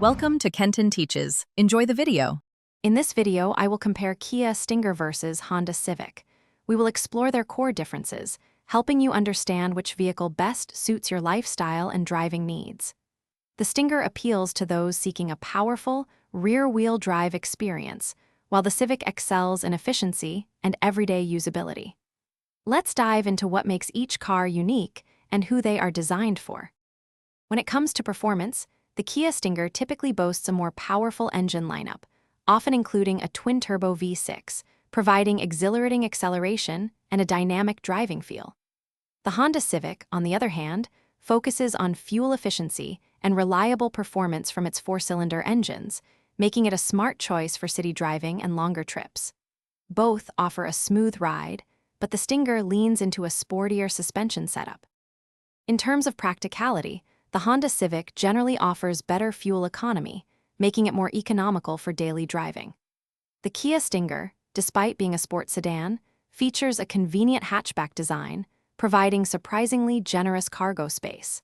Welcome to Kenton Teaches. Enjoy the video. In this video, I will compare Kia Stinger versus Honda Civic. We will explore their core differences, helping you understand which vehicle best suits your lifestyle and driving needs. The Stinger appeals to those seeking a powerful, rear-wheel drive experience, while the Civic excels in efficiency and everyday usability. Let's dive into what makes each car unique and who they are designed for. When it comes to performance, the Kia Stinger typically boasts a more powerful engine lineup, often including a twin-turbo V6, providing exhilarating acceleration and a dynamic driving feel. The Honda Civic, on the other hand, focuses on fuel efficiency and reliable performance from its four-cylinder engines, making it a smart choice for city driving and longer trips. Both offer a smooth ride, but the Stinger leans into a sportier suspension setup. In terms of practicality, the Honda Civic generally offers better fuel economy, making it more economical for daily driving. The Kia Stinger, despite being a sports sedan, features a convenient hatchback design, providing surprisingly generous cargo space.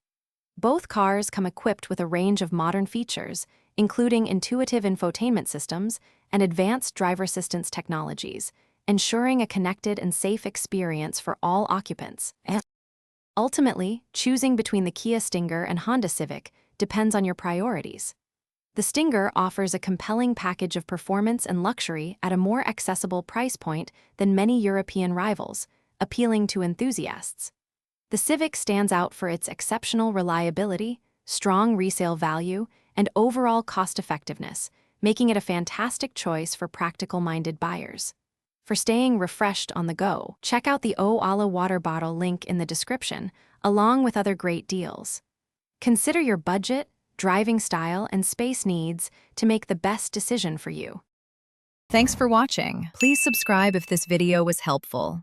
Both cars come equipped with a range of modern features, including intuitive infotainment systems and advanced driver assistance technologies, ensuring a connected and safe experience for all occupants. Ultimately, choosing between the Kia Stinger and Honda Civic depends on your priorities. The Stinger offers a compelling package of performance and luxury at a more accessible price point than many European rivals, appealing to enthusiasts. The Civic stands out for its exceptional reliability, strong resale value, and overall cost-effectiveness, making it a fantastic choice for practical-minded buyers. For staying refreshed on the go, check out the O-Ala water bottle link in the description, along with other great deals. Consider your budget, driving style, and space needs to make the best decision for you. Thanks for watching. Please subscribe if this video was helpful.